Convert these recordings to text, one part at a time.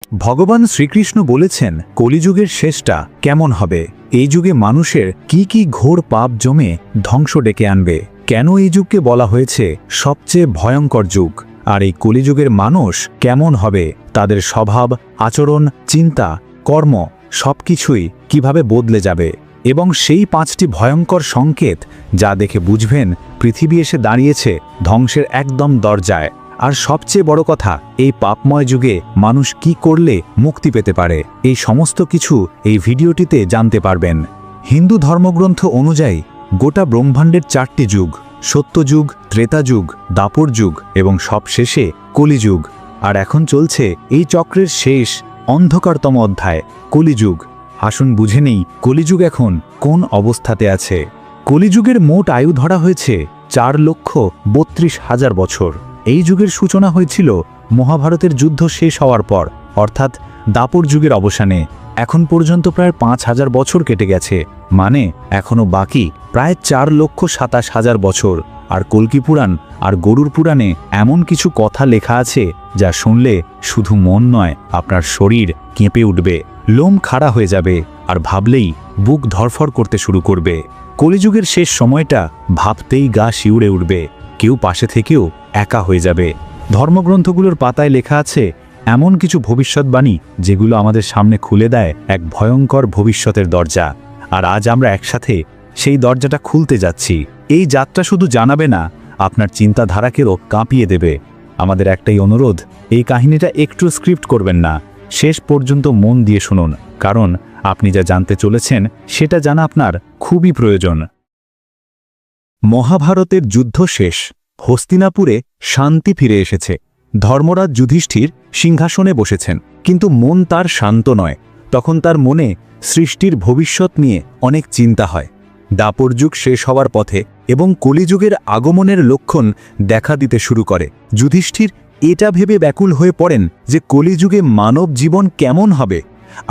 ভগবান শ্রীকৃষ্ণ বলেছেন কলিযুগের শেষটা কেমন হবে, এই যুগে মানুষের কি কি ঘোর পাপ জমে ধ্বংস ডেকে আনবে, কেন এই যুগকে বলা হয়েছে সবচেয়ে ভয়ঙ্কর যুগ, আর এই কলিযুগের মানুষ কেমন হবে, তাদের স্বভাব, আচরণ, চিন্তা, কর্ম সবকিছুই কিভাবে বদলে যাবে, এবং সেই 5টি ভয়ঙ্কর সংকেত যা দেখে বুঝবেন পৃথিবী এসে দাঁড়িয়েছে ধ্বংসের একদম দরজায়। আর সবচেয়ে বড় কথা, এই পাপময় যুগে মানুষ কি করলে মুক্তি পেতে পারে, এই সমস্ত কিছু এই ভিডিওটিতে জানতে পারবেন। হিন্দু ধর্মগ্রন্থ অনুযায়ী গোটা ব্রহ্মাণ্ডের 4টি যুগ, সত্যযুগ, ত্রেতাযুগ, দাপর যুগ এবং সবশেষে কলিযুগ। আর এখন চলছে এই চক্রের শেষ অন্ধকারতম অধ্যায় কলিযুগ। আসুন বুঝে নেই কলিযুগ এখন কোন অবস্থাতে আছে। কলিযুগের মোট আয়ু ধরা হয়েছে 4,32,000 বছর। এই যুগের সূচনা হয়েছিল মহাভারতের যুদ্ধ শেষ হওয়ার পর, অর্থাৎ দাপর যুগের অবসানে। এখন পর্যন্ত প্রায় 5,000 বছর কেটে গেছে, মানে এখনও বাকি প্রায় 4,27,000 বছর। আর কল্কি পুরাণ আর গরুর পুরাণে এমন কিছু কথা লেখা আছে যা শুনলে শুধু মন নয়, আপনার শরীর কেঁপে উঠবে, লোম খাড়া হয়ে যাবে, আর ভাবলেই বুক ধরফর করতে শুরু করবে। কলিযুগের শেষ সময়টা ভাবতেই গা শিউরে উঠবে, কেউ পাশে থেকেও একা হয়ে যাবে। ধর্মগ্রন্থগুলোর পাতায় লেখা আছে এমন কিছু ভবিষ্যৎবাণী যেগুলো আমাদের সামনে খুলে দেয় এক ভয়ঙ্কর ভবিষ্যতের দরজা। আর আজ আমরা একসাথে সেই দরজাটা খুলতে যাচ্ছি। এই যাত্রা শুধু জানাবে না, আপনার চিন্তাধারাকেও কাঁপিয়ে দেবে। আমাদের একটাই অনুরোধ, এই কাহিনীটা একটু স্ক্রিপ্ট করবেন না, শেষ পর্যন্ত মন দিয়ে শুনুন, কারণ আপনি যা জানতে চলেছেন সেটা জানা আপনার খুবই প্রয়োজন। মহাভারতের যুদ্ধ শেষ, হস্তিনাপুরে শান্তি ফিরে এসেছে। ধর্মরাজ যুধিষ্ঠির সিংহাসনে বসেছেন, কিন্তু মন তার শান্ত নয়। তখন তার মনে সৃষ্টির ভবিষ্যৎ নিয়ে অনেক চিন্তা হয়। দাপর যুগ শেষ হওয়ার পথে এবং কলিযুগের আগমনের লক্ষণ দেখা দিতে শুরু করে। যুধিষ্ঠির এটা ভেবে ব্যাকুল হয়ে পড়েন যে কলিযুগে মানব জীবন কেমন হবে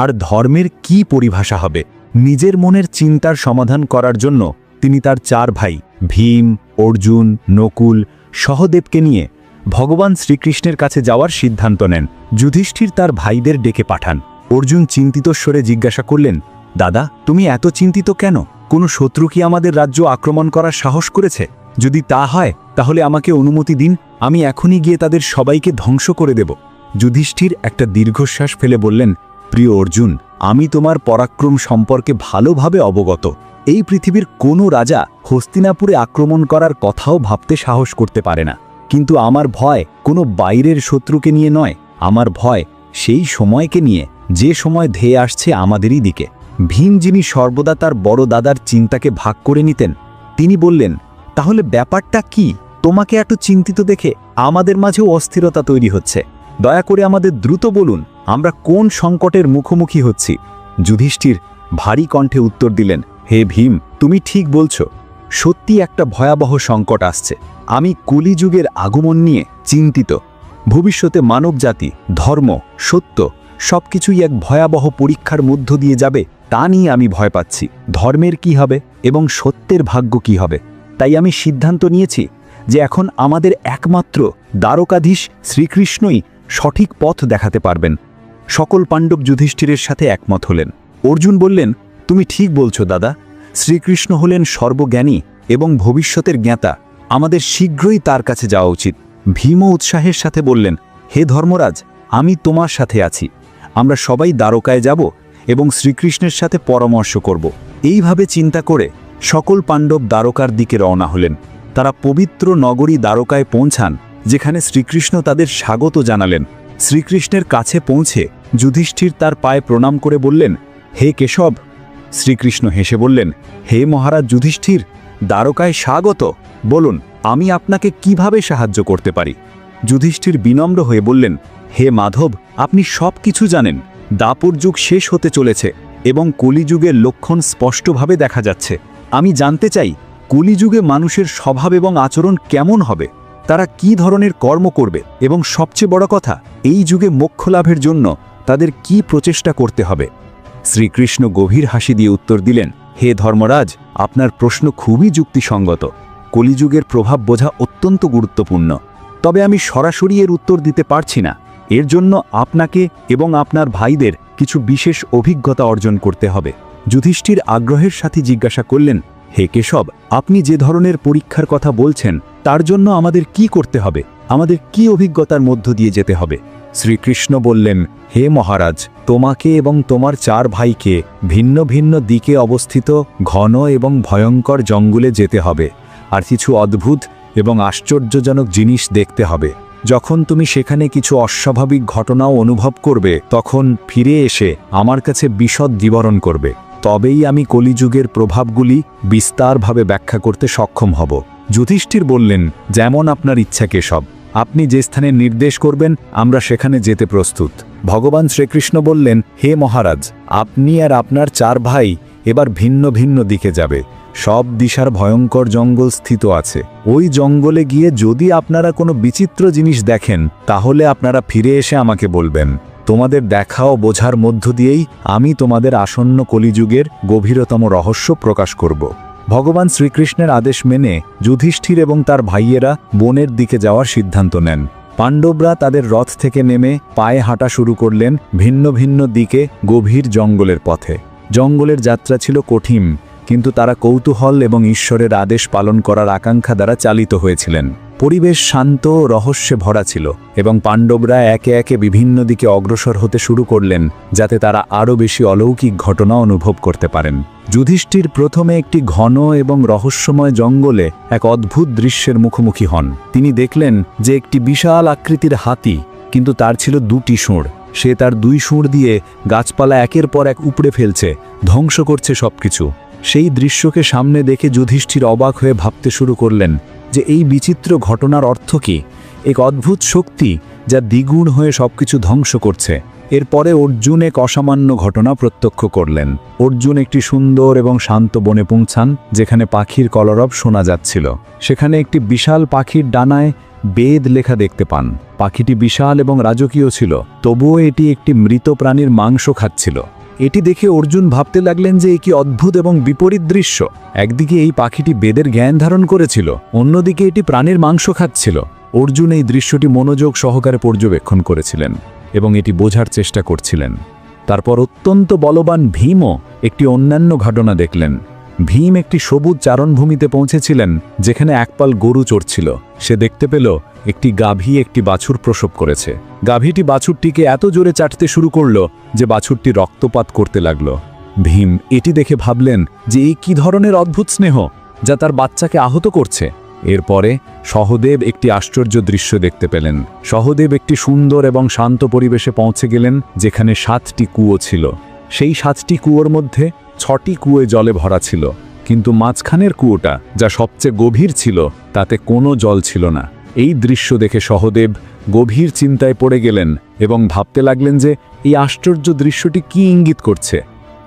আর ধর্মের কি পরিভাষা হবে। নিজের মনের চিন্তার সমাধান করার জন্য তিনি তার 4 ভাই ভীম, অর্জুন, নকুল, সহদেবকে নিয়ে ভগবান শ্রীকৃষ্ণের কাছে যাওয়ার সিদ্ধান্ত নেন। যুধিষ্ঠির তার ভাইদের ডেকে পাঠান। অর্জুন চিন্তিত স্বরে জিজ্ঞাসা করলেন, দাদা, তুমি এত চিন্তিত কেন? কোনো শত্রু কি আমাদের রাজ্য আক্রমণ করার সাহস করেছে? যদি তা হয় তাহলে আমাকে অনুমতি দিন, আমি এখনই গিয়ে তাদের সবাইকে ধ্বংস করে দেব। যুধিষ্ঠির একটা দীর্ঘশ্বাস ফেলে বললেন, প্রিয় অর্জুন, আমি তোমার পরাক্রম সম্পর্কে ভালোভাবে অবগত। এই পৃথিবীর কোনো রাজা হস্তিনাপুরে আক্রমণ করার কথাও ভাবতে সাহস করতে পারে না। কিন্তু আমার ভয় কোনো বাইরের শত্রুকে নিয়ে নয়, আমার ভয় সেই সময়কে নিয়ে যে সময় ধেয়ে আসছে আমাদেরই দিকে। ভীম, যিনি সর্বদা তার বড় দাদার চিন্তাকে ভাগ করে নিতেন, তিনি বললেন, তাহলে ব্যাপারটা কি? তোমাকে এত চিন্তিত দেখে আমাদের মাঝেও অস্থিরতা তৈরি হচ্ছে। দয়া করে আমাদের দ্রুত বলুন, আমরা কোন সংকটের মুখোমুখি হচ্ছি? যুধিষ্ঠির ভারী কণ্ঠে উত্তর দিলেন, হে ভীম, তুমি ঠিক বলছো, সত্যি একটা ভয়াবহ সংকট আসছে। আমি কলিযুগের আগমন নিয়ে চিন্তিত। ভবিষ্যতে মানবজাতি, ধর্ম, সত্য সবকিছুই এক ভয়াবহ পরীক্ষার মধ্য দিয়ে যাবে, তা নিয়ে আমি ভয় পাচ্ছি। ধর্মের কি হবে এবং সত্যের ভাগ্য কি হবে? তাই আমি সিদ্ধান্ত নিয়েছি যে এখন আমাদের একমাত্র দ্বারকাধীশ শ্রীকৃষ্ণই সঠিক পথ দেখাতে পারবেন। সকল পাণ্ডব যুধিষ্ঠিরের সাথে একমত হলেন। অর্জুন বললেন, তুমি ঠিক বলছো দাদা, শ্রীকৃষ্ণ হলেন সর্বজ্ঞানী এবং ভবিষ্যতের জ্ঞাতা, আমাদের শীঘ্রই তার কাছে যাওয়া উচিত। ভীম উৎসাহের সাথে বললেন, হে ধর্মরাজ, আমি তোমার সাথে আছি। আমরা সবাই দ্বারকায় যাব এবং শ্রীকৃষ্ণের সাথে পরামর্শ করব। এইভাবে চিন্তা করে সকল পাণ্ডব দ্বারকার দিকে রওনা হলেন। তারা পবিত্র নগরী দ্বারকায় পৌঁছান, যেখানে শ্রীকৃষ্ণ তাদের স্বাগত জানালেন। শ্রীকৃষ্ণের কাছে পৌঁছে যুধিষ্ঠির তার পায়ে প্রণাম করে বললেন, হে কেশব। শ্রীকৃষ্ণ হেসে বললেন, হে মহারাজ যুধিষ্ঠির, দ্বারকায় স্বাগত। বলুন, আমি আপনাকে কিভাবে সাহায্য করতে পারি? যুধিষ্ঠির বিনম্র হয়ে বললেন, হে মাধব, আপনি সব কিছু জানেন। দাপর যুগ শেষ হতে চলেছে এবং কলিযুগের লক্ষণ স্পষ্টভাবে দেখা যাচ্ছে। আমি জানতে চাই, কলিযুগে মানুষের স্বভাব এবং আচরণ কেমন হবে, তারা কি ধরনের কর্ম করবে, এবং সবচেয়ে বড় কথা, এই যুগে মোক্ষ লাভের জন্য তাদের কি প্রচেষ্টা করতে হবে। শ্রীকৃষ্ণ গভীর হাসি দিয়ে উত্তর দিলেন, হে ধর্মরাজ, আপনার প্রশ্ন খুবই যুক্তিসঙ্গত। কলিযুগের প্রভাব বোঝা অত্যন্ত গুরুত্বপূর্ণ, তবে আমি সরাসরি এর উত্তর দিতে পারছি না। এর জন্য আপনাকে এবং আপনার ভাইদের কিছু বিশেষ অভিজ্ঞতা অর্জন করতে হবে। যুধিষ্ঠির আগ্রহের সাথে জিজ্ঞাসা করলেন, হে কেশব, আপনি যে ধরনের পরীক্ষার কথা বলছেন তার জন্য আমাদের কি করতে হবে? আমাদের কি অভিজ্ঞতার মধ্য দিয়ে যেতে হবে? শ্রীকৃষ্ণ বললেন, হে মহারাজ, তোমাকে এবং তোমার 4 ভাইকে ভিন্ন ভিন্ন দিকে অবস্থিত ঘন এবং ভয়ঙ্কর জঙ্গলে যেতে হবে, আর কিছু অদ্ভুত এবং আশ্চর্যজনক জিনিস দেখতে হবে। যখন তুমি সেখানে কিছু অস্বাভাবিক ঘটনাও অনুভব করবে, তখন ফিরে এসে আমার কাছে বিশদ বিবরণ করবে। তবেই আমি কলিযুগের প্রভাবগুলি বিস্তারভাবে ব্যাখ্যা করতে সক্ষম হব। যুধিষ্ঠির বললেন, যেমন আপনার ইচ্ছা কেশব, আপনি যে স্থানে নির্দেশ করবেন আমরা সেখানে যেতে প্রস্তুত। ভগবান শ্রীকৃষ্ণ বললেন, হে মহারাজ, আপনি আর আপনার 4 ভাই এবার ভিন্ন ভিন্ন দিকে যাবে। সব দিশার ভয়ঙ্কর জঙ্গল স্থিত আছে। ওই জঙ্গলে গিয়ে যদি আপনারা কোনো বিচিত্র জিনিস দেখেন, তাহলে আপনারা ফিরে এসে আমাকে বলবেন। তোমাদের দেখা ও বোঝার মধ্য দিয়েই আমি তোমাদের আসন্ন কলিযুগের গভীরতম রহস্য প্রকাশ করব। ভগবান শ্রীকৃষ্ণের আদেশ মেনে যুধিষ্ঠির এবং তার ভাইয়েরা বনের দিকে যাওয়ার সিদ্ধান্ত নেন। পাণ্ডবরা তাদের রথ থেকে নেমে পায়ে হাঁটা শুরু করলেন ভিন্ন ভিন্ন দিকে গভীর জঙ্গলের পথে। জঙ্গলের যাত্রা ছিল কঠিন, কিন্তু তারা কৌতূহল এবং ঈশ্বরের আদেশ পালন করার আকাঙ্ক্ষা দ্বারা চালিত হয়েছিলেন। পরিবেশ শান্ত ও রহস্যে ভরা ছিল এবং পাণ্ডবরা একে একে বিভিন্ন দিকে অগ্রসর হতে শুরু করলেন, যাতে তারা আরও বেশি অলৌকিক ঘটনা অনুভব করতে পারেন। যুধিষ্ঠির প্রথমে একটি ঘন এবং রহস্যময় জঙ্গলে এক অদ্ভুত দৃশ্যের মুখোমুখি হন। তিনি দেখলেন যে একটি বিশাল আকৃতির হাতি, কিন্তু তার ছিল 2টি শুঁড়। সে তার 2 শুঁড় দিয়ে গাছপালা একের পর এক উপড়ে ফেলছে, ধ্বংস করছে সবকিছু। সেই দৃশ্যকে সামনে দেখে যুধিষ্ঠির অবাক হয়ে ভাবতে শুরু করলেন যে এই বিচিত্র ঘটনার অর্থ কি? এক অদ্ভুত শক্তি যা দ্বিগুণ হয়ে সবকিছু ধ্বংস করছে। এরপরে অর্জুন এক অসামান্য ঘটনা প্রত্যক্ষ করলেন। অর্জুন একটি সুন্দর এবং শান্ত বনে পৌঁছান, যেখানে পাখির কলরব শোনা যাচ্ছিল। সেখানে একটি বিশাল পাখির ডানায় বেদ লেখা দেখতে পান। পাখিটি বিশাল এবং রাজকীয় ছিল, তবুও এটি একটি মৃত প্রাণীর মাংস খাচ্ছিল। এটি দেখে অর্জুন ভাবতে লাগলেন যে এ কি অদ্ভুত এবং বিপরীত দৃশ্য। একদিকে এই পাখিটি বেদের জ্ঞান ধারণ করেছিল, অন্যদিকে এটি প্রাণীর মাংস খাচ্ছিল। অর্জুন এই দৃশ্যটি মনোযোগ সহকারে পর্যবেক্ষণ করেছিলেন এবং এটি বোঝার চেষ্টা করছিলেন। তারপর অত্যন্ত বলবান ভীমও একটি অন্যান্য ঘটনা দেখলেন। ভীম একটি সবুজ চারণভূমিতে পৌঁছেছিলেন, যেখানে একপাল গরু চড়ছিল। সে দেখতে পেল একটি গাভী একটি বাছুর প্রসব করেছে। গাভীটি বাছুরটিকে এত জোরে চাটতে শুরু করল যে বাছুরটি রক্তপাত করতে লাগল। ভীম এটি দেখে ভাবলেন যে এই কি ধরনের অদ্ভুত স্নেহ, যা তার বাচ্চাকে আহত করছে। এরপরে সহদেব একটি আশ্চর্য দৃশ্য দেখতে পেলেন। সহদেব একটি সুন্দর এবং শান্ত পরিবেশে পৌঁছে গেলেন, যেখানে 7টি কুয়ো ছিল। সেই 7টি কুয়োর মধ্যে 6টি কুয়োয় জলে ভরা ছিল, কিন্তু মাঝখানের কুয়োটা, যা সবচেয়ে গভীর ছিল, তাতে কোনো জল ছিল না। এই দৃশ্য দেখে সহদেব গভীর চিন্তায় পড়ে গেলেন এবং ভাবতে লাগলেন যে এই আশ্চর্য দৃশ্যটি কি ইঙ্গিত করছে।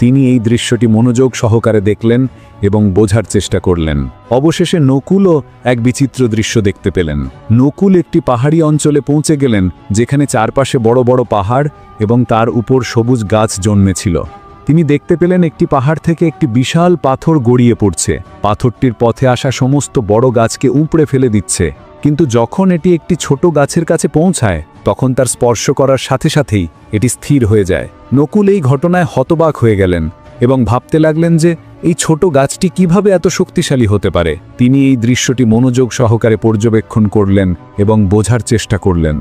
তিনি এই দৃশ্যটি মনোযোগ সহকারে দেখলেন এবং বোঝার চেষ্টা করলেন। অবশেষে নকুলও এক বিচিত্র দৃশ্য দেখতে পেলেন। নকুল একটি পাহাড়ি অঞ্চলে পৌঁছে গেলেন, যেখানে চারপাশে বড় বড় পাহাড় এবং তার উপর সবুজ গাছ জন্মেছিল। তিনি দেখতে পেলেন একটি পাহাড় থেকে একটি বিশাল পাথর গড়িয়ে পড়ছে। পাথরটির পথে আসা সমস্ত বড় গাছকে উপড়ে ফেলে দিচ্ছে, কিন্তু যখন এটি একটি ছোট গাছের কাছে পৌঁছায়, তখন তার স্পর্শ করার সাথে সাথেই এটি স্থির হয়ে যায়। নকুল এই ঘটনায় হতবাক হয়ে গেলেন এবং ভাবতে লাগলেন যে এই ছোট গাছটি কিভাবে এত শক্তিশালী হতে পারে। তিনি এই দৃশ্যটি মনোযোগ সহকারে পর্যবেক্ষণ করলেন এবং বোঝার চেষ্টা করলেন।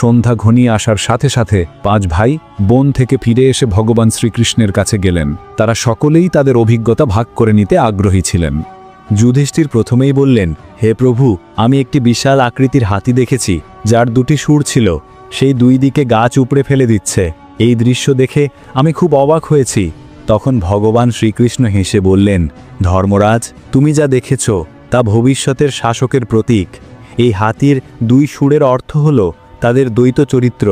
সন্ধ্যা ঘনিয়ে আসার সাথে সাথে 5 ভাই বন থেকে ফিরে এসে ভগবান শ্রীকৃষ্ণের কাছে গেলেন। তারা সকলেই তাদের অভিজ্ঞতা ভাগ করে নিতে আগ্রহী ছিলেন। যুধিষ্ঠির প্রথমেই বললেন, হে প্রভু, আমি একটি বিশাল আকৃতির হাতি দেখেছি, যার 2টি শুঁড় ছিল। সেই 2 দিকে গাছ উপড়ে ফেলে দিচ্ছে। এই দৃশ্য দেখে আমি খুব অবাক হয়েছি। তখন ভগবান শ্রীকৃষ্ণ হেসে বললেন, ধর্মরাজ, তুমি যা দেখেছ তা ভবিষ্যতের শাসকের প্রতীক। এই হাতির 2 শুঁড়ের অর্থ হল তাদের দ্বৈত চরিত্র।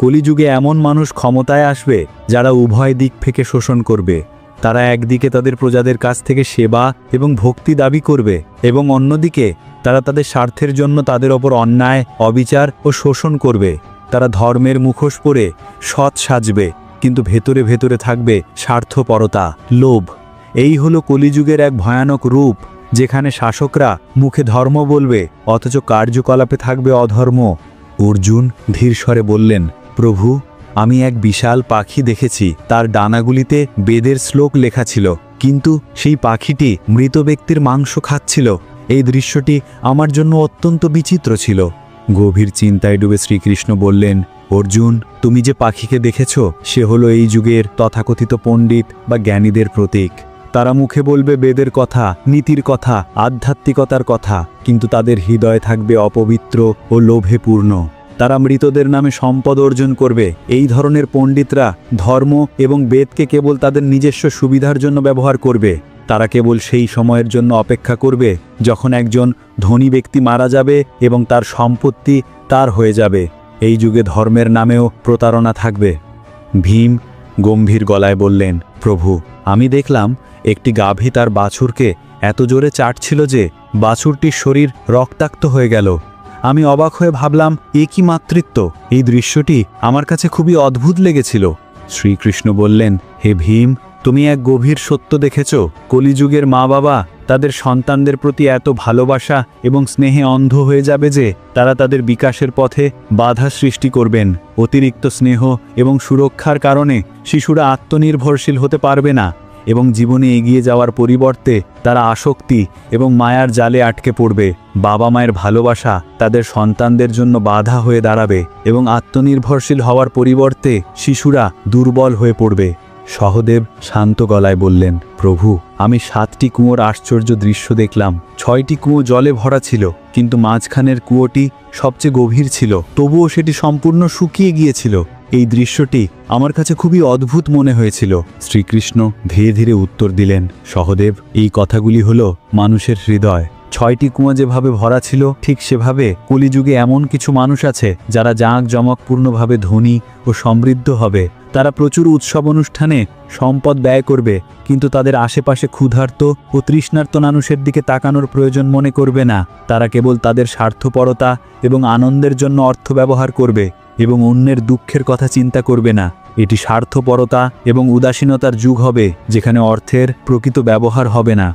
কলিযুগে এমন মানুষ ক্ষমতায় আসবে যারা উভয় দিক থেকে শোষণ করবে। তারা একদিকে তাদের প্রজাদের কাছ থেকে সেবা এবং ভক্তি দাবি করবে, এবং অন্যদিকে তারা তাদের স্বার্থের জন্য তাদের ওপর অন্যায়, অবিচার ও শোষণ করবে। তারা ধর্মের মুখোশ পরে সৎ সাজবে, কিন্তু ভেতরে ভেতরে থাকবে স্বার্থপরতা, লোভ। এই হলো কলিযুগের এক ভয়ানক রূপ, যেখানে শাসকরা মুখে ধর্ম বলবে অথচ কার্যকলাপে থাকবে অধর্ম। অর্জুন ধীর স্বরে বললেন, প্রভু, আমি এক বিশাল পাখি দেখেছি, তার ডানাগুলিতে বেদের শ্লোক লেখা ছিল, কিন্তু সেই পাখিটি মৃত ব্যক্তির মাংস খাচ্ছিল। এই দৃশ্যটি আমার জন্য অত্যন্ত বিচিত্র ছিল। গভীর চিন্তায় ডুবে শ্রীকৃষ্ণ বললেন, অর্জুন, তুমি যে পাখিকে দেখেছ সে হলো এই যুগের তথাকথিত পণ্ডিত বা জ্ঞানীদের প্রতীক। তারা মুখে বলবে বেদের কথা, নীতির কথা, আধ্যাত্মিকতার কথা, কিন্তু তাদের হৃদয় থাকবে অপবিত্র ও লোভে পূর্ণ। তারা মৃতদের নামে সম্পদ অর্জন করবে। এই ধরনের পণ্ডিতরা ধর্ম এবং বেদকে কেবল তাদের নিজস্ব সুবিধার জন্য ব্যবহার করবে। তারা কেবল সেই সময়ের জন্য অপেক্ষা করবে যখন একজন ধনী ব্যক্তি মারা যাবে এবং তার সম্পত্তি তার হয়ে যাবে। এই যুগে ধর্মের নামেও প্রতারণা থাকবে। ভীম গম্ভীর গলায় বললেন, প্রভু, আমি দেখলাম একটি গাভী তার বাছুরকে এত জোরে চাটছিল যে বাছুরটির শরীর রক্তাক্ত হয়ে গেল। আমি অবাক হয়ে ভাবলাম, এ কি মাতৃত্ব! এই দৃশ্যটি আমার কাছে খুবই অদ্ভুত লেগেছিল। শ্রীকৃষ্ণ বললেন, হে ভীম, তুমি এক গভীর সত্য দেখেছ। কলিযুগের মা বাবা তাদের সন্তানদের প্রতি এত ভালোবাসা এবং স্নেহে অন্ধ হয়ে যাবে যে তারা তাদের বিকাশের পথে বাধা সৃষ্টি করবেন। অতিরিক্ত স্নেহ এবং সুরক্ষার কারণে শিশুরা আত্মনির্ভরশীল হতে পারবে না এবং জীবনে এগিয়ে যাওয়ার পরিবর্তে তারা আসক্তি এবং মায়ার জালে আটকে পড়বে। বাবা মায়ের ভালোবাসা তাদের সন্তানদের জন্য বাধা হয়ে দাঁড়াবে এবং আত্মনির্ভরশীল হওয়ার পরিবর্তে শিশুরা দুর্বল হয়ে পড়বে। সহদেব শান্ত গলায় বললেন, প্রভু, আমি 7টি কুয়োর আশ্চর্য দৃশ্য দেখলাম। 6টি কুয়ো জলে ভরা ছিল, কিন্তু মাঝখানের কুয়োটি সবচেয়ে গভীর ছিল, তবুও সেটি সম্পূর্ণ শুকিয়ে গিয়েছিল। এই দৃশ্যটি আমার কাছে খুবই অদ্ভুত মনে হয়েছিল। শ্রীকৃষ্ণ ধীরে ধীরে উত্তর দিলেন, সহদেব, এই কথাগুলি হলো মানুষের হৃদয়। 6টি কুয়ো যেভাবে ভরা ছিল, ঠিক সেভাবে কলিযুগে এমন কিছু মানুষ আছে যারা জাঁকজমকপূর্ণভাবে ধনী ও সমৃদ্ধ হবে। তারা প্রচুর উৎসব অনুষ্ঠানে সম্পদ ব্যয় করবে, কিন্তু তাদের আশেপাশে ক্ষুধার্ত ও তৃষ্ণার্ত মানুষের দিকে তাকানোর প্রয়োজন মনে করবে না। তারা কেবল তাদের স্বার্থপরতা এবং আনন্দের জন্য অর্থ ব্যবহার করবে এবং অন্যের দুঃখের কথা চিন্তা করবে না। এটি স্বার্থপরতা এবং উদাসীনতার যুগ হবে, যেখানে অর্থের প্রকৃত ব্যবহার হবে না।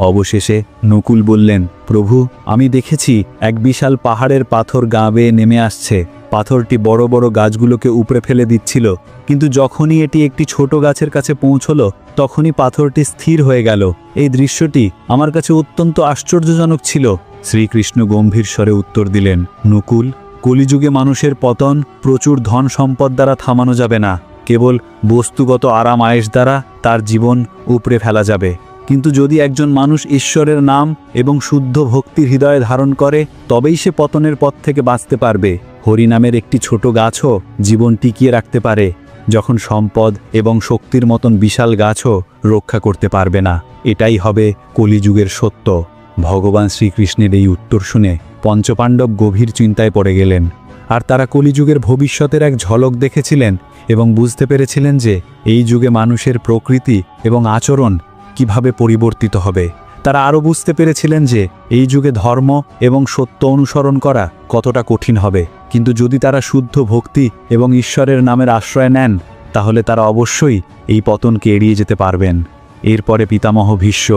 অবশেষে নকুল বললেন, প্রভু, আমি দেখেছি এক বিশাল পাহাড়ের পাথর গা বেয়ে নেমে আসছে। পাথরটি বড় বড় গাছগুলোকে উপড়ে ফেলে দিচ্ছিল, কিন্তু যখনই এটি একটি ছোট গাছের কাছে পৌঁছল তখনই পাথরটি স্থির হয়ে গেল। এই দৃশ্যটি আমার কাছে অত্যন্ত আশ্চর্যজনক ছিল। শ্রীকৃষ্ণ গম্ভীর স্বরে উত্তর দিলেন, নকুল, কলিযুগে মানুষের পতন প্রচুর ধন সম্পদ দ্বারা থামানো যাবে না। কেবল বস্তুগত আরাম আয়েশ দ্বারা তার জীবন উপড়ে ফেলা যাবে। কিন্তু যদি একজন মানুষ ঈশ্বরের নাম এবং শুদ্ধ ভক্তির হৃদয়ে ধারণ করে, তবেই সে পতনের পথ থেকে বাঁচতে পারবে। হরিনামের একটি ছোট গাছও জীবন টিকিয়ে রাখতে পারে, যখন সম্পদ এবং শক্তির মতন বিশাল গাছও রক্ষা করতে পারবে না। এটাই হবে কলিযুগের সত্য। ভগবান শ্রীকৃষ্ণের এই উত্তর শুনে পঞ্চপাণ্ডব গভীর চিন্তায় পড়ে গেলেন। আর তারা কলিযুগের ভবিষ্যতের এক ঝলক দেখেছিলেন এবং বুঝতে পেরেছিলেন যে এই যুগে মানুষের প্রকৃতি এবং আচরণ কিভাবে পরিবর্তিত হবে। তারা আরও বুঝতে পেরেছিলেন যে এই যুগে ধর্ম এবং সত্য অনুসরণ করা কতটা কঠিন হবে, কিন্তু যদি তারা শুদ্ধ ভক্তি এবং ঈশ্বরের নামের আশ্রয় নেন, তাহলে তারা অবশ্যই এই পতনকে এড়িয়ে যেতে পারবেন। এরপরে পিতামহ ভীষ্ম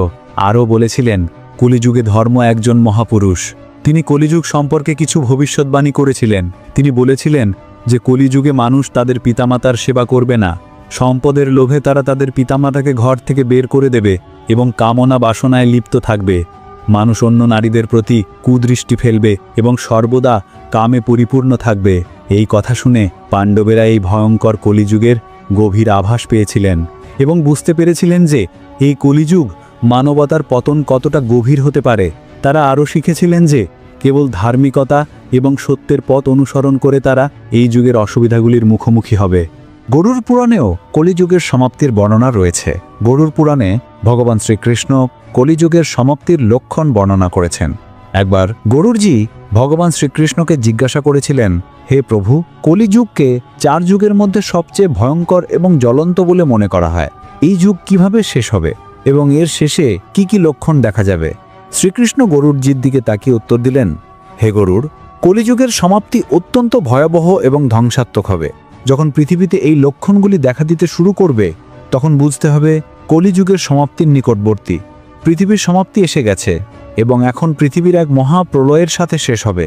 আরও বলেছিলেন, কলিযুগে ধর্ম একজন মহাপুরুষ। তিনি কলিযুগ সম্পর্কে কিছু ভবিষ্যৎবাণী করেছিলেন। তিনি বলেছিলেন যে কলিযুগে মানুষ তাদের পিতামাতার সেবা করবে না। সম্পদের লোভে তারা তাদের পিতামাতাকে ঘর থেকে বের করে দেবে এবং কামনা বাসনায় লিপ্ত থাকবে। মানুষ অন্য নারীদের প্রতি কুদৃষ্টি ফেলবে এবং সর্বদা কামে পরিপূর্ণ থাকবে। এই কথা শুনে পাণ্ডবেরা এই ভয়ঙ্কর কলিযুগের গভীর আভাস পেয়েছিলেন এবং বুঝতে পেরেছিলেন যে এই কলিযুগ মানবতার পতন কতটা গভীর হতে পারে। তারা আরও শিখেছিলেন যে কেবল ধার্মিকতা এবং সত্যের পথ অনুসরণ করে তারা এই যুগের অসুবিধাগুলির মুখোমুখি হবে। গরুড় পুরাণেও কলিযুগের সমাপ্তির বর্ণনা রয়েছে। গরুড় পুরাণে ভগবান শ্রীকৃষ্ণ কলিযুগের সমাপ্তির লক্ষণ বর্ণনা করেছেন। একবার গরুড়জি ভগবান শ্রীকৃষ্ণকে জিজ্ঞাসা করেছিলেন, হে প্রভু, কলিযুগকে 4 যুগের মধ্যে সবচেয়ে ভয়ঙ্কর এবং জ্বলন্ত বলে মনে করা হয়। এই যুগ কিভাবে শেষ হবে এবং এর শেষে কি কি লক্ষণ দেখা যাবে? শ্রীকৃষ্ণ গরুড়জির দিকে তাকিয়ে উত্তর দিলেন, হে গরুড়, কলিযুগের সমাপ্তি অত্যন্ত ভয়াবহ এবং ধ্বংসাত্মক হবে। যখন পৃথিবীতে এই লক্ষণগুলি দেখা দিতে শুরু করবে, তখন বুঝতে হবে কলিযুগের সমাপ্তির নিকটবর্তী। পৃথিবীর সমাপ্তি এসে গেছে এবং এখন পৃথিবীর এক মহাপ্রলয়ের সাথে শেষ হবে।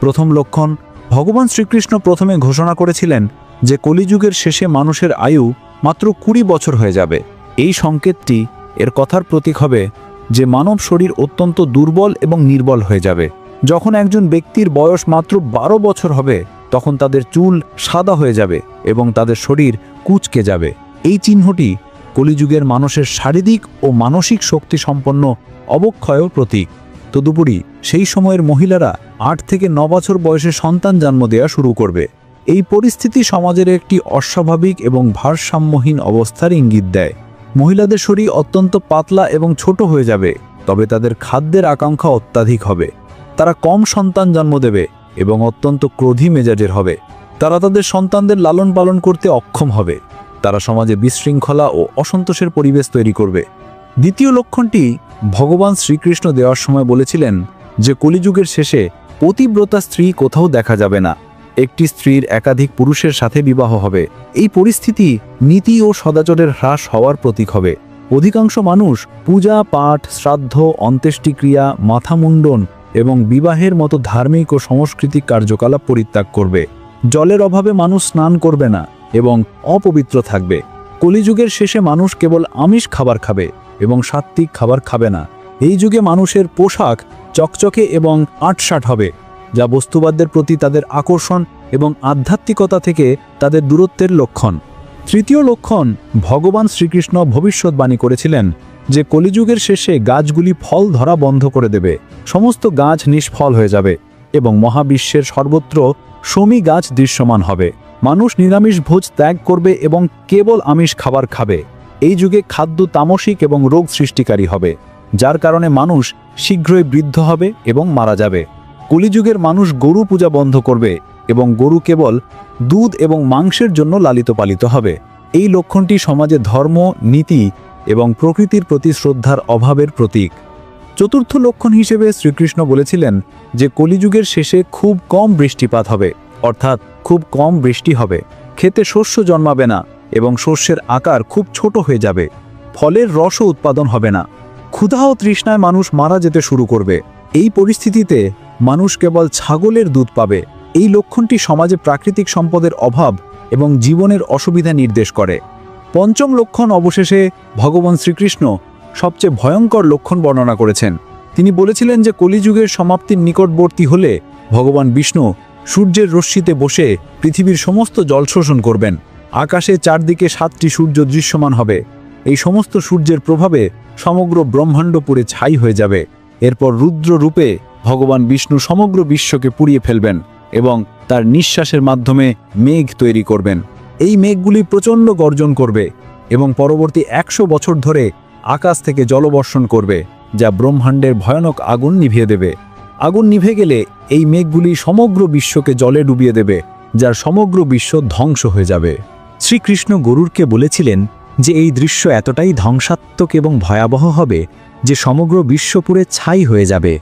প্রথম লক্ষণ, ভগবান শ্রীকৃষ্ণ প্রথমে ঘোষণা করেছিলেন যে কলিযুগের শেষে মানুষের আয়ু মাত্র 20 বছর হয়ে যাবে। এই সংকেতটি এর কথার প্রতীক হবে যে মানব শরীর অত্যন্ত দুর্বল এবং নির্বল হয়ে যাবে। যখন একজন ব্যক্তির বয়স মাত্র 12 বছর হবে তখন তাদের চুল সাদা হয়ে যাবে এবং তাদের শরীর কুঁচকে যাবে। এই চিহ্নটি কলিযুগের মানুষের শারীরিক ও মানসিক শক্তি সম্পন্ন অবক্ষয়ের প্রতীক। তদুপরি সেই সময়ের মহিলারা 8 থেকে 9 বছর বয়সে সন্তান জন্ম দেওয়া শুরু করবে। এই পরিস্থিতি সমাজের একটি অস্বাভাবিক এবং ভারসাম্যহীন অবস্থার ইঙ্গিত দেয়। মহিলাদের শরীর অত্যন্ত পাতলা এবং ছোট হয়ে যাবে, তবে তাদের খাদ্যের আকাঙ্ক্ষা অত্যাধিক হবে। তারা কম সন্তান জন্ম দেবে এবং অত্যন্ত ক্রোধী মেজাজের হবে। তারা তাদের সন্তানদের লালন পালন করতে অক্ষম হবে। তারা সমাজে বিশৃঙ্খলা ও অসন্তোষের পরিবেশ তৈরি করবে। দ্বিতীয় লক্ষণটি ভগবান শ্রীকৃষ্ণ দেওয়ার সময় বলেছিলেন যে কলিযুগের শেষে পতিব্রতা স্ত্রী কোথাও দেখা যাবে না। একটি স্ত্রীর একাধিক পুরুষের সাথে বিবাহ হবে। এই পরিস্থিতি নীতি ও সদাচরের হ্রাস হওয়ার প্রতীক হবে। অধিকাংশ মানুষ পূজা পাঠ, শ্রাদ্ধ, অন্ত্যেষ্টিক্রিয়া, মাথা মুন্ডন এবং বিবাহের মতো ধার্মিক ও সাংস্কৃতিক কার্যকলাপ পরিত্যাগ করবে। জলের অভাবে মানুষ স্নান করবে না এবং অপবিত্র থাকবে। কলিযুগের শেষে মানুষ কেবল আমিষ খাবার খাবে এবং সাত্ত্বিক খাবার খাবে না। এই যুগে মানুষের পোশাক চকচকে এবং আঁটসাঁট হবে, যা বস্তুবাদের প্রতি তাদের আকর্ষণ এবং আধ্যাত্মিকতা থেকে তাদের দূরত্বের লক্ষণ। তৃতীয় লক্ষণ, ভগবান শ্রীকৃষ্ণ ভবিষ্যৎবাণী করেছিলেন যে কলিযুগের শেষে গাছগুলি ফল ধরা বন্ধ করে দেবে। সমস্ত গাছ নিষ্ফল হয়ে যাবে এবং মহাবিশ্বের সর্বত্র শমী গাছ দৃশ্যমান হবে। মানুষ নিরামিষ ভোজ ত্যাগ করবে এবং কেবল আমিষ খাবার খাবে। এই যুগে খাদ্য তামসিক এবং রোগ সৃষ্টিকারী হবে, যার কারণে মানুষ শীঘ্রই বৃদ্ধ হবে এবং মারা যাবে। কলিযুগের মানুষ গরু পূজা বন্ধ করবে এবং গরু কেবল দুধ এবং মাংসের জন্য লালিত পালিত হবে। এই লক্ষণটি সমাজে ধর্ম, নীতি এবং প্রকৃতির প্রতি শ্রদ্ধার অভাবের প্রতীক। চতুর্থ লক্ষণ হিসেবে শ্রীকৃষ্ণ বলেছিলেন যে কলিযুগের শেষে খুব কম বৃষ্টিপাত হবে, অর্থাৎ খুব কম বৃষ্টি হবে। খেতে শস্য জন্মাবে না এবং শস্যের আকার খুব ছোট হয়ে যাবে। ফলের রসও উৎপাদন হবে না। ক্ষুধা ও তৃষ্ণায় মানুষ মারা যেতে শুরু করবে। এই পরিস্থিতিতে মানুষ কেবল ছাগলের দুধ পাবে। এই লক্ষণটি সমাজে প্রাকৃতিক সম্পদের অভাব এবং জীবনের অসুবিধা নির্দেশ করে। পঞ্চম লক্ষণ অবশেষে ভগবান শ্রীকৃষ্ণ সবচেয়ে ভয়ঙ্কর লক্ষণ বর্ণনা করেছেন। তিনি বলেছিলেন যে কলিযুগের সমাপ্তির নিকটবর্তী হলে ভগবান বিষ্ণু সূর্যের রশ্মিতে বসে পৃথিবীর সমস্ত জল শোষণ করবেন। আকাশে চারদিকে 7টি সূর্য দৃশ্যমান হবে। এই সমস্ত সূর্যের প্রভাবে সমগ্র ব্রহ্মাণ্ড পুড়ে ছাই হয়ে যাবে। এরপর রুদ্র রূপে ভগবান বিষ্ণু সমগ্র বিশ্বকে পুড়িয়ে ফেলবেন এবং তার নিঃশ্বাসের মাধ্যমে মেঘ তৈরি করবেন। এই মেঘগুলি প্রচণ্ড গর্জন করবে এবং পরবর্তী 100 বছর ধরে আকাশ থেকে জলবর্ষণ করবে, যা ব্রহ্মাণ্ডের ভয়ানক আগুন নিভিয়ে দেবে। আগুন নিভে গেলে এই মেঘগুলি সমগ্র বিশ্বকে জলে ডুবিয়ে দেবে, যার সমগ্র বিশ্ব ধ্বংস হয়ে যাবে। শ্রীকৃষ্ণ গরুরকে বলেছিলেন যে এই দৃশ্য এতটাই ধ্বংসাত্মক এবং ভয়াবহ হবে যে সমগ্র বিশ্ব পুড়ে ছাই হয়ে যাবে,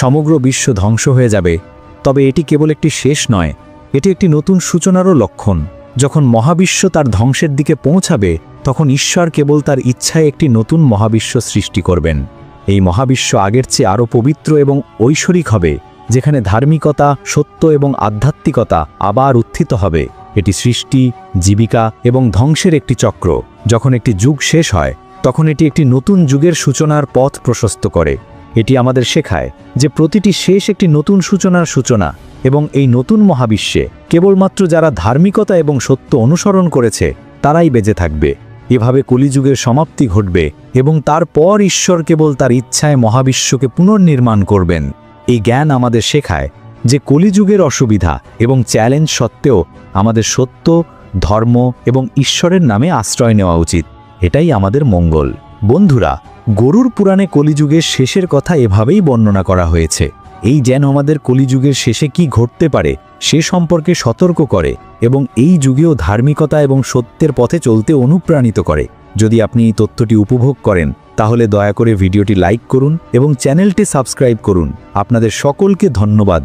সমগ্র বিশ্ব ধ্বংস হয়ে যাবে। তবে এটি কেবল একটি শেষ নয়, এটি একটি নতুন সূচনারও লক্ষণ। যখন মহাবিশ্ব তার ধ্বংসের দিকে পৌঁছাবে তখন ঈশ্বর কেবল তার ইচ্ছায় একটি নতুন মহাবিশ্ব সৃষ্টি করবেন। এই মহাবিশ্ব আগের চেয়ে আরও পবিত্র এবং ঐশ্বরিক হবে, যেখানে ধার্মিকতা, সত্য এবং আধ্যাত্মিকতা আবার উত্থিত হবে। এটি সৃষ্টি, জীবিকা এবং ধ্বংসের একটি চক্র। যখন একটি যুগ শেষ হয় তখন এটি একটি নতুন যুগের সূচনার পথ প্রশস্ত করে। এটি আমাদের শেখায় যে প্রতিটি শেষ একটি নতুন সূচনার সূচনা এবং এই নতুন মহাবিশ্বে কেবলমাত্র যারা ধার্মিকতা এবং সত্য অনুসরণ করেছে তারাই বেঁচে থাকবে। এভাবে কলিযুগের সমাপ্তি ঘটবে এবং তারপর ঈশ্বর কেবল তার ইচ্ছায় মহাবিশ্বকে পুনর্নির্মাণ করবেন। এই জ্ঞান আমাদের শেখায় যে কলিযুগের অসুবিধা এবং চ্যালেঞ্জ সত্ত্বেও আমাদের সত্য, ধর্ম এবং ঈশ্বরের নামে আশ্রয় নেওয়া উচিত। এটাই আমাদের মঙ্গল। বন্ধুরা, গরুর পুরাণে কলিযুগের শেষের কথা এভাবেই বর্ণনা করা হয়েছে। এই যেন আমাদের কলিযুগের শেষে কি ঘটতে পারে সে সম্পর্কে সতর্ক করে এবং এই যুগেও ধার্মিকতা এবং সত্যের পথে চলতে অনুপ্রাণিত করে। যদি আপনি এই তথ্যটি উপভোগ করেন তাহলে দয়া করে ভিডিওটি লাইক করুন এবং চ্যানেলটি সাবস্ক্রাইব করুন। আপনাদের সকলকে ধন্যবাদ।